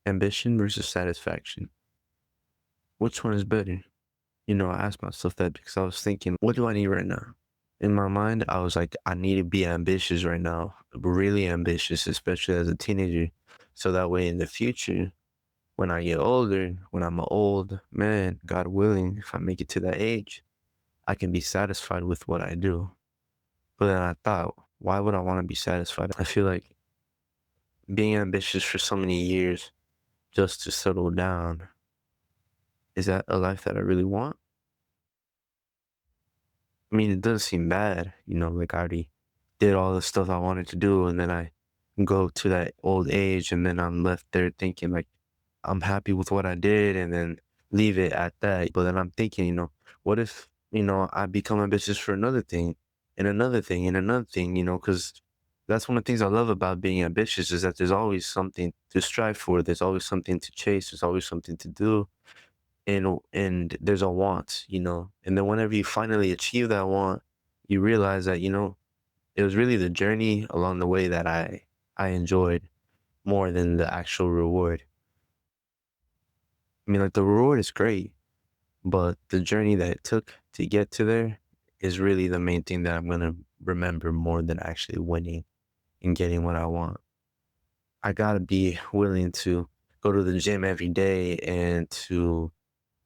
Ambition versus satisfaction. Which one is better? I asked myself that because I was thinking, what do I need right now? In my mind, I was like, I need to be ambitious right now, really ambitious, especially as a teenager. So that way in the future, when I get older, when I'm an old man, God willing, if I make it to that age, I can be satisfied with what I do. But then I thought, why would I want to be satisfied? I feel like being ambitious for so many years just to settle down, is that a life that I really want? I mean, it does seem bad, like I already did all the stuff I wanted to do, and then I go to that old age, and then I'm left there thinking like I'm happy with what I did, and then leave it at that. But then I'm thinking, what if I become ambitious for another thing, and another thing, and another thing, because that's one of the things I love about being ambitious is that there's always something to strive for. There's always something to chase. There's always something to do and there's a want, and then whenever you finally achieve that want, you realize that, it was really the journey along the way that I enjoyed more than the actual reward. I mean, like the reward is great, but the journey that it took to get to there is really the main thing that I'm going to remember more than actually winning and getting what I want. I got to be willing to go to the gym every day and to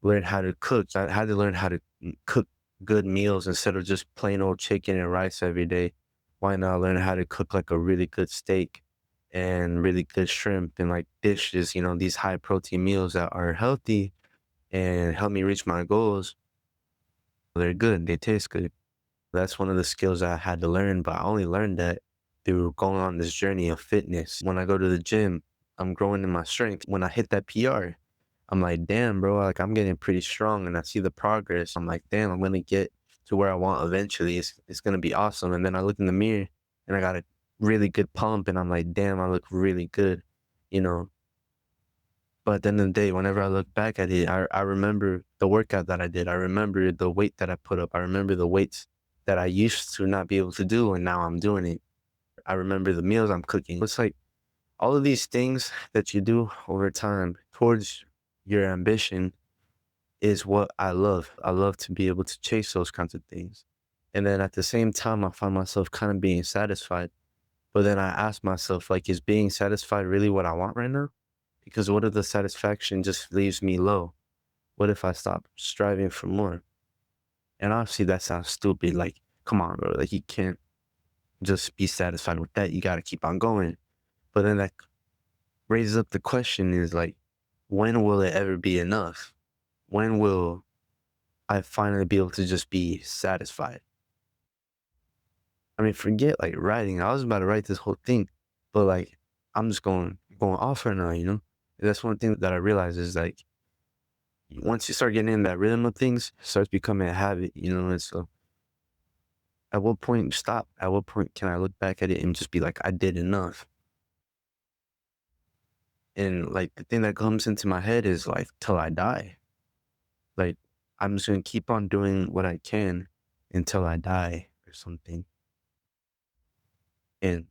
learn how to cook. I had to learn how to cook good meals instead of just plain old chicken and rice every day. Why not learn how to cook like a really good steak and really good shrimp and like dishes, these high protein meals that are healthy and help me reach my goals. They're good. They taste good. That's one of the skills I had to learn, but I only learned that through going on this journey of fitness. When I go to the gym, I'm growing in my strength. When I hit that PR, I'm like, damn, bro, like I'm getting pretty strong and I see the progress. I'm like, damn, I'm gonna get to where I want eventually. It's gonna be awesome. And then I look in the mirror and I got a really good pump and I'm like, damn, I look really good, you know. But at the end of the day, whenever I look back at it, I remember the workout that I did. I remember the weight that I put up. I remember the weights that I used to not be able to do and now I'm doing it. I remember the meals I'm cooking. It's like all of these things that you do over time towards your ambition is what I love. I love to be able to chase those kinds of things. And then at the same time, I find myself kind of being satisfied. But then I ask myself, like, is being satisfied really what I want right now? Because what if the satisfaction just leaves me low? What if I stop striving for more? And obviously that sounds stupid. Like, come on, bro. Like, you can't just be satisfied with that. You got to keep on going. But then that raises up the question is like, when will it ever be enough? When will I finally be able to just be satisfied? I mean, forget like writing. I was about to write this whole thing, but like I'm just going off right now. That's one thing that I realize is like once you start getting in that rhythm of things, it starts becoming a habit. And so at what point stop? At what point can I look back at it and just be like, I did enough? And like the thing that comes into my head is like till I die. Like I'm just gonna keep on doing what I can until I die or something. And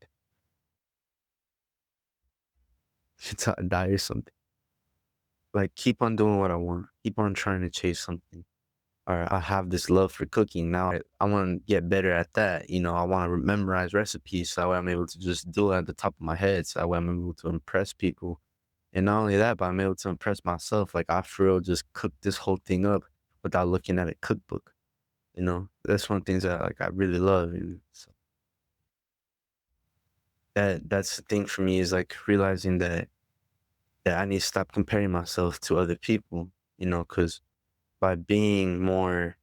until I die or something. Like keep on doing what I want. Keep on trying to chase something. Or I have this love for cooking. Now I want to get better at that. I want to memorize recipes so that way I'm able to just do it at the top of my head. So that way I'm able to impress people. And not only that, but I'm able to impress myself. Like I for real just cook this whole thing up without looking at a cookbook. That's one of the things that like I really love. And so that's the thing for me is like realizing that I need to stop comparing myself to other people, because by being more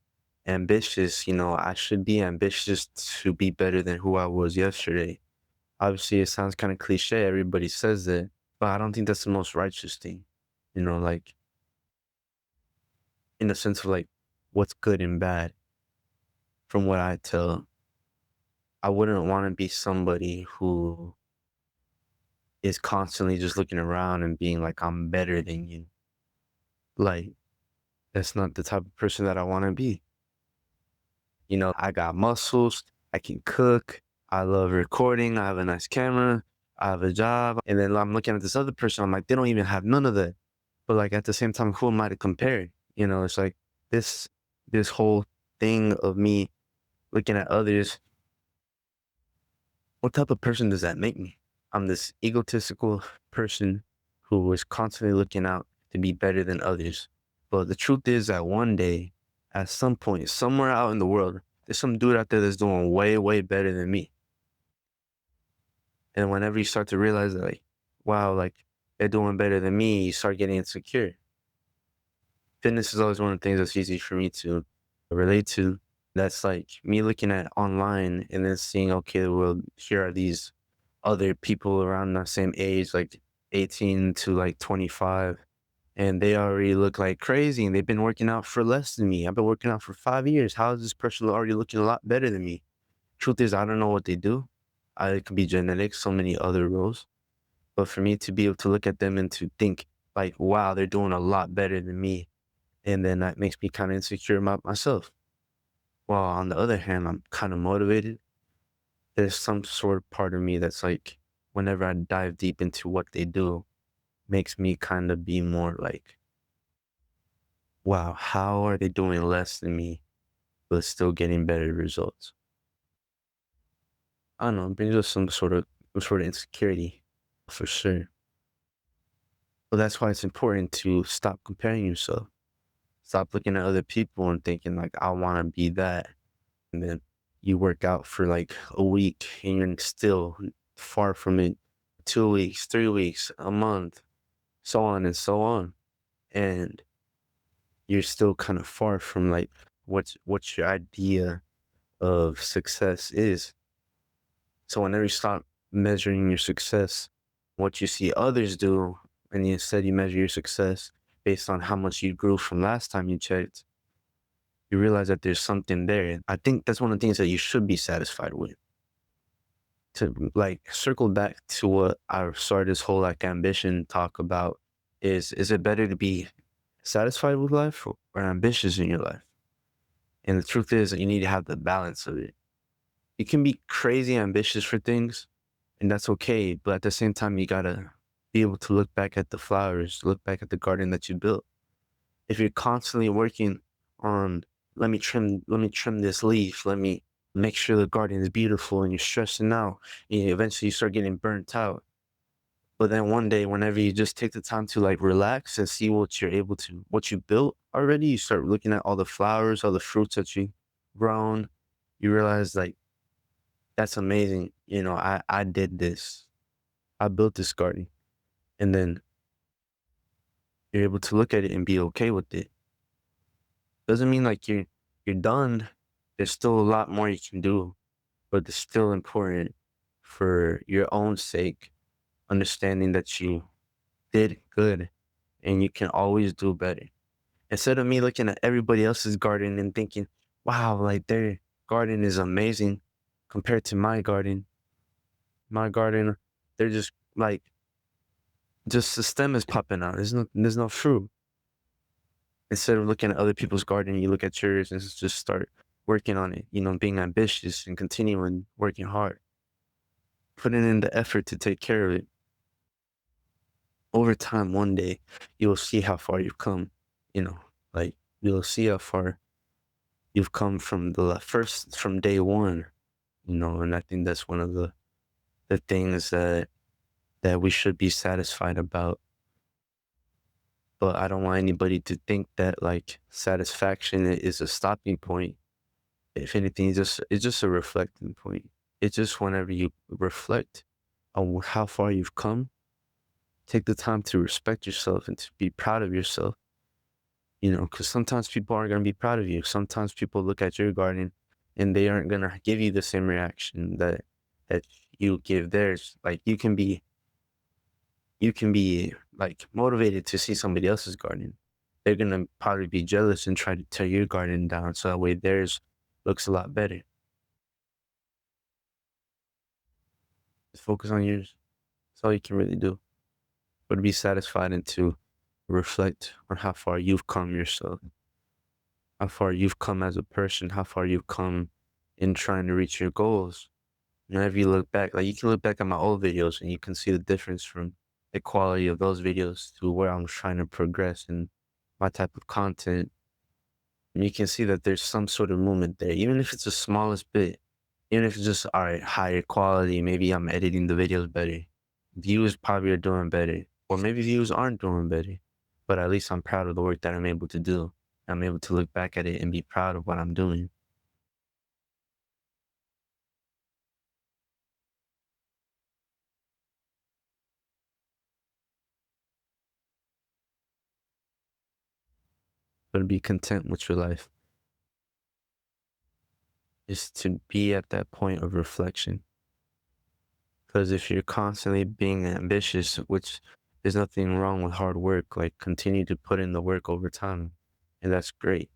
ambitious, I should be ambitious to be better than who I was yesterday. Obviously, it sounds kind of cliche. Everybody says that, but I don't think that's the most righteous thing, like in the sense of like what's good and bad. From what I tell, I wouldn't want to be somebody who is constantly just looking around and being like, I'm better than you. Like, that's not the type of person that I want to be. I got muscles. I can cook. I love recording. I have a nice camera. I have a job. And then I'm looking at this other person. I'm like, they don't even have none of that. But like at the same time, who am I to compare? It's like this this whole thing of me looking at others. What type of person does that make me? I'm this egotistical person who is constantly looking out to be better than others. But the truth is that one day, at some point, somewhere out in the world, there's some dude out there that's doing way, way better than me. And whenever you start to realize that, like, wow, like they're doing better than me, you start getting insecure. Fitness is always one of the things that's easy for me to relate to. That's like me looking at online and then seeing, okay, well, here are these other people around the same age, like 18 to like 25, and they already look like crazy and they've been working out for less than me. I've been working out for 5 years. How is this person already looking a lot better than me? Truth is, I don't know what they do. It could be genetics, so many other roles. But for me to be able to look at them and to think, like, wow, they're doing a lot better than me. And then that makes me kind of insecure about myself. While on the other hand, I'm kind of motivated. There's some sort of part of me that's like, whenever I dive deep into what they do, makes me kind of be more like, wow, how are they doing less than me, but still getting better results? I don't know, it brings us some sort of insecurity for sure. But that's why it's important to stop comparing yourself. Stop looking at other people and thinking like, I want to be that. And then you work out for like a week and you're still far from it. 2 weeks, 3 weeks, a month, so on and so on. And you're still kind of far from like what's your idea of success is. So whenever you stop measuring your success, what you see others do, and instead you measure your success based on how much you grew from last time you checked, you realize that there's something there. I think that's one of the things that you should be satisfied with. To like circle back to what I started this whole like ambition talk about is it better to be satisfied with life or ambitious in your life? And the truth is that you need to have the balance of it. You can be crazy ambitious for things, and that's okay. But at the same time, you gotta be able to look back at the flowers, look back at the garden that you built. If you're constantly working on, let me trim this leaf, let me make sure the garden is beautiful, and you're stressing out, and eventually you start getting burnt out. But then one day, whenever you just take the time to like relax and see what you built already, you start looking at all the flowers, all the fruits that you grown. You realize like that's amazing. I did this. I built this garden, and then you're able to look at it and be okay with it. Doesn't mean like you're done. There's still a lot more you can do, but it's still important for your own sake, understanding that you did good and you can always do better. Instead of me looking at everybody else's garden and thinking, wow, like their garden is amazing compared to my garden, they're just like, just the stem is popping out. There's no fruit. Instead of looking at other people's garden, you look at yours and just start working on it, being ambitious and continuing working hard, putting in the effort to take care of it. Over time, one day, you'll see how far you've come, you know, like you'll see how far you've come from from day one, and I think that's one of the things that we should be satisfied about. But I don't want anybody to think that like satisfaction is a stopping point. If anything, it's just a reflecting point. It's just whenever you reflect on how far you've come, take the time to respect yourself and to be proud of yourself. Because sometimes people aren't going to be proud of you. Sometimes people look at your garden and they aren't going to give you the same reaction that you give theirs. Like you can be like motivated to see somebody else's garden. They're going to probably be jealous and try to tear your garden down so that way theirs looks a lot better. Just focus on yours. That's all you can really do. But to be satisfied and to reflect on how far you've come yourself, how far you've come as a person, how far you've come in trying to reach your goals. Whenever you look back, like you can look back at my old videos and you can see the difference from the quality of those videos to where I'm trying to progress in my type of content. And you can see that there's some sort of movement there, even if it's the smallest bit, even if it's just all right, higher quality, maybe I'm editing the videos better. Views probably are doing better. Or maybe views aren't doing better. But at least I'm proud of the work that I'm able to do. I'm able to look back at it and be proud of what I'm doing. But be content with your life is to be at that point of reflection. Because if you're constantly being ambitious, which there's nothing wrong with hard work, like continue to put in the work over time. And that's great.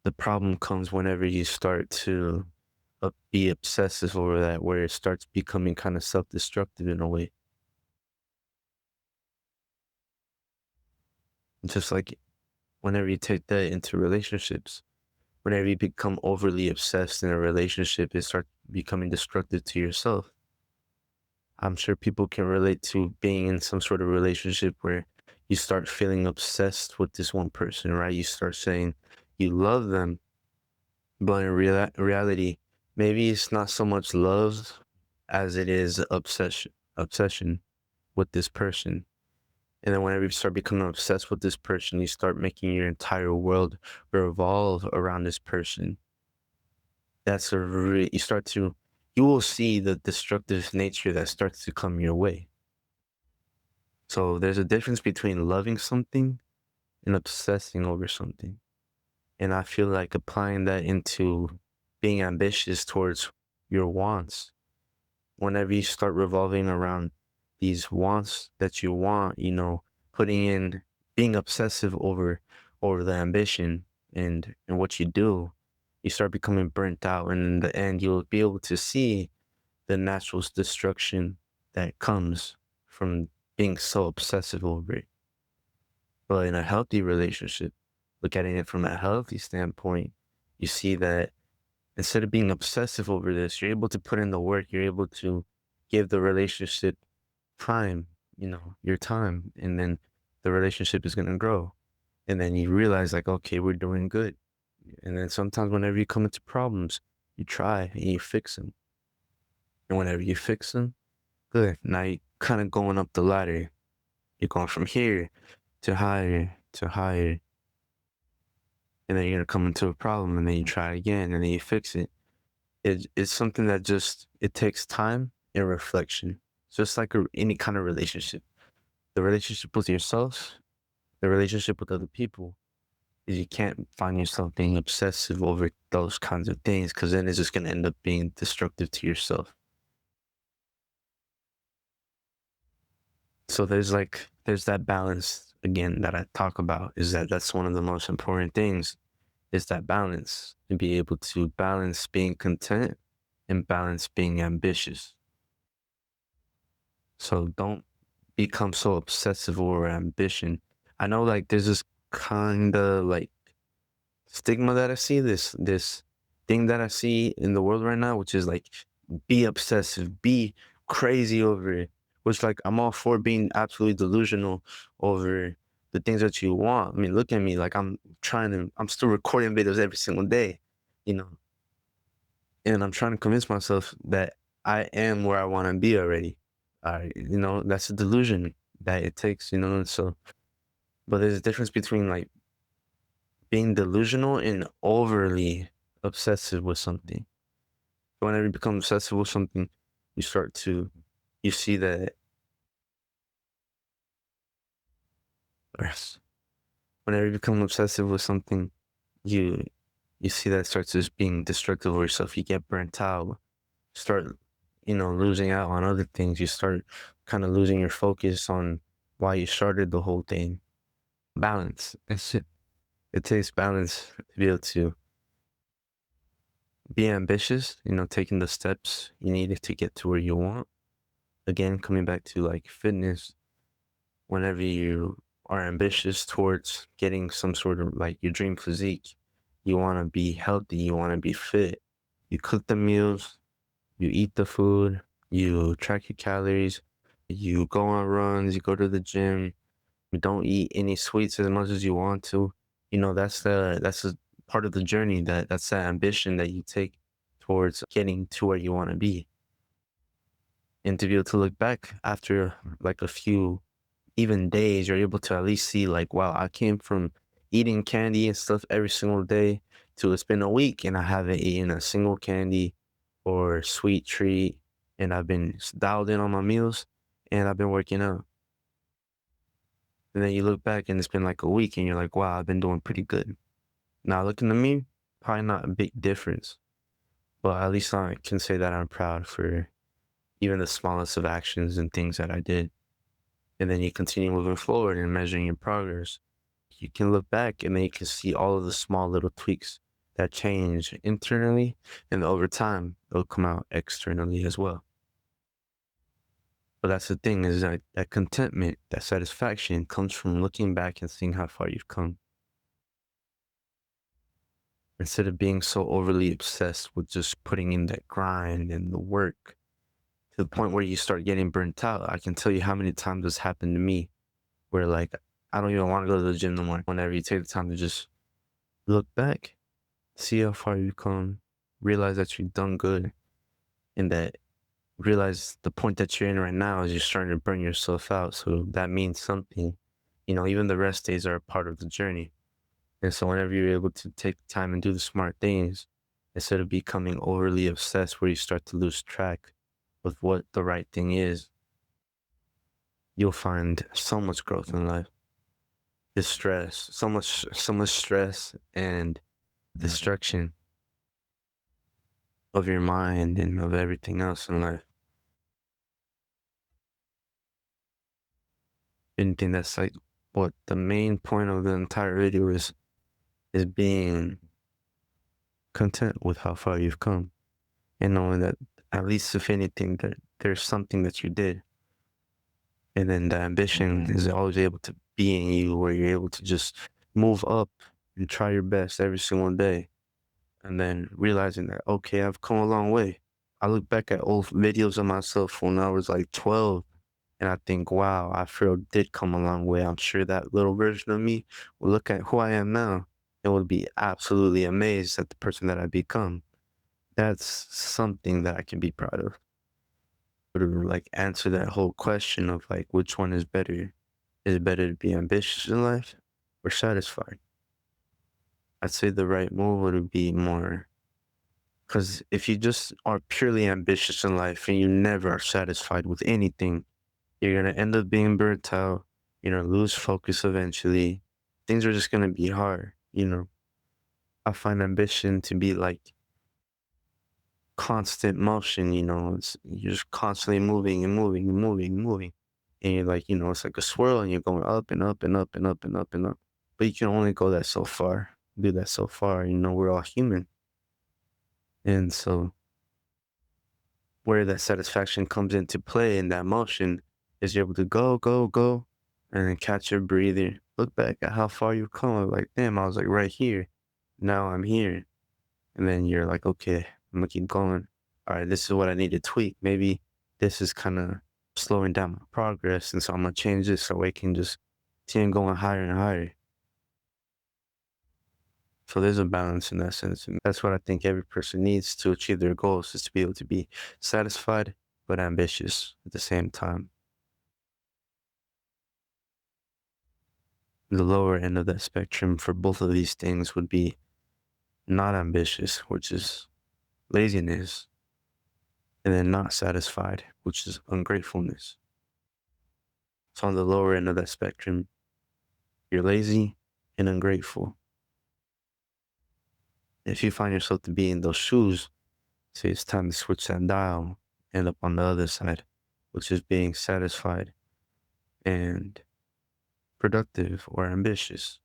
The problem comes whenever you start to be obsessive over that, where it starts becoming kind of self destructive in a way. Just like whenever you take that into relationships, whenever you become overly obsessed in a relationship, it starts becoming destructive to yourself. I'm sure people can relate to being in some sort of relationship where you start feeling obsessed with this one person, right? You start saying you love them, but in reality, maybe it's not so much love as it is obsession with this person. And then whenever you start becoming obsessed with this person, you start making your entire world revolve around this person. You start to, you will see the destructive nature that starts to come your way. So there's a difference between loving something and obsessing over something. And I feel like applying that into being ambitious towards your wants. Whenever you start revolving around these wants that you want, putting in being obsessive over the ambition and what you do, you start becoming burnt out. And in the end, you'll be able to see the natural destruction that comes from being so obsessive over it. But in a healthy relationship, look at it from a healthy standpoint, you see that instead of being obsessive over this, you're able to put in the work, you're able to give the relationship time, your time, and then the relationship is going to grow. And then you realize, like, okay, we're doing good. And then sometimes, whenever you come into problems, you try and you fix them. And whenever you fix them, good. Now you're kind of going up the ladder. You're going from here to higher, and then you're gonna come into a problem, and then you try again, and then you fix it. It's something that just it takes time and reflection. Just like any kind of relationship, the relationship with yourself, the relationship with other people, is you can't find yourself being obsessive over those kinds of things because then it's just gonna end up being destructive to yourself. So there's that balance again that I talk about. Is that's one of the most important things is that balance and be able to balance being content and balance being ambitious. So don't become so obsessive over ambition. I know like there's this kind of like stigma that I see, this thing that I see in the world right now, which is like be obsessive, be crazy over it. Which like I'm all for being absolutely delusional over the things that you want. I mean, look at me, like I'm still recording videos every single day, you know, and I'm trying to convince myself that I am where I want to be already. That's a delusion that it takes, so but there's a difference between like being delusional and overly obsessive with something. Whenever you become obsessive with something, you start to you see that or whenever you become obsessive with something, you you see that it starts as being destructive of yourself. You get burnt out, start losing out on other things. You start kind of losing your focus on why you started the whole thing. Balance. That's it. It takes balance to be able to be ambitious, taking the steps you need to get to where you want. Again, coming back to like fitness, whenever you are ambitious towards getting some sort of like your dream physique, you want to be healthy, you want to be fit. You cook the meals, you eat the food, you track your calories, you go on runs, you go to the gym, you don't eat any sweets as much as you want to. That's a part of the journey that's that ambition that you take towards getting to where you want to be. And to be able to look back after like a few even days, you're able to at least see like, wow, I came from eating candy and stuff every single day to it's been a week and I haven't eaten a single candy or sweet treat. And I've been dialed in on my meals and I've been working out. And then you look back and it's been like a week and you're like, wow, I've been doing pretty good. Now looking at me, probably not a big difference, but at least I can say that I'm proud for even the smallest of actions and things that I did. And then you continue moving forward and measuring your progress. You can look back and then you can see all of the small little tweaks that change internally, and over time they'll come out externally as well. But that's the thing is that contentment, that satisfaction comes from looking back and seeing how far you've come instead of being so overly obsessed with just putting in that grind and the work to the point where you start getting burnt out. I can tell you how many times this happened to me where like I don't even want to go to the gym no more. Whenever you take the time to just look back, see how far you've come, realize that you've done good, and that realize the point that you're in right now is you're starting to burn yourself out. So that means something. Even the rest days are a part of the journey. And so whenever you're able to take time and do the smart things, instead of becoming overly obsessed where you start to lose track with what the right thing is, you'll find so much growth in life. The stress, so much stress and destruction of your mind and of everything else in life. Anything that's like what the main point of the entire video is being content with how far you've come and knowing that at least if anything that there's something that you did. And then the ambition is always able to be in you where you're able to just move up and try your best every single day. And then realizing that, okay, I've come a long way. I look back at old videos of myself when I was like 12 and I think, wow, I feel did come a long way. I'm sure that little version of me will look at who I am now and would be absolutely amazed at the person that I've become. That's something that I can be proud of. But to like answer that whole question of like which one is better? Is it better to be ambitious in life or satisfied? I'd say the right move would be more because if you just are purely ambitious in life and you never are satisfied with anything, you're gonna end up being burnt out. You're gonna lose focus eventually. Things are just gonna be hard. I find ambition to be like constant motion. You're just constantly moving and moving and moving and moving. And you're like, it's like a swirl and you're going up and up and up and up and up and up. But you can only go that so far, do that so far. We're all human. And so where that satisfaction comes into play in that motion is you're able to go, go, go, and then catch your breather. Look back at how far you've come. I'm like, damn, I was like right here. Now I'm here. And then you're like, okay, I'm gonna keep going. All right, this is what I need to tweak. Maybe this is kind of slowing down my progress. And so I'm gonna change this so I can just continue going higher and higher. So there's a balance in that sense. And that's what I think every person needs to achieve their goals is to be able to be satisfied but ambitious at the same time. The lower end of that spectrum for both of these things would be not ambitious, which is laziness, and then not satisfied, which is ungratefulness. So on the lower end of that spectrum, you're lazy and ungrateful. If you find yourself to be in those shoes, say it's time to switch that dial, end up on the other side, which is being satisfied and productive or ambitious.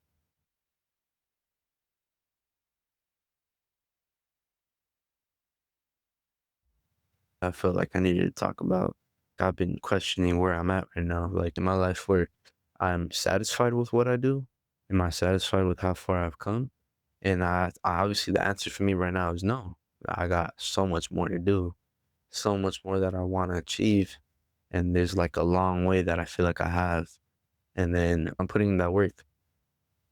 I felt like I needed to talk about. I've been questioning where I'm at right now, like in my life where I'm satisfied with what I do. Am I satisfied with how far I've come? And I obviously the answer for me right now is no. I got so much more to do, so much more that I want to achieve. And there's like a long way that I feel like I have. And then I'm putting in that work.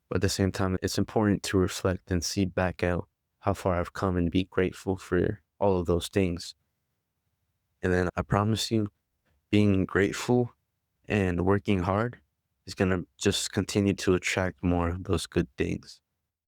But at the same time, it's important to reflect and see back out how far I've come and be grateful for all of those things. And then I promise you, being grateful and working hard is going to just continue to attract more of those good things.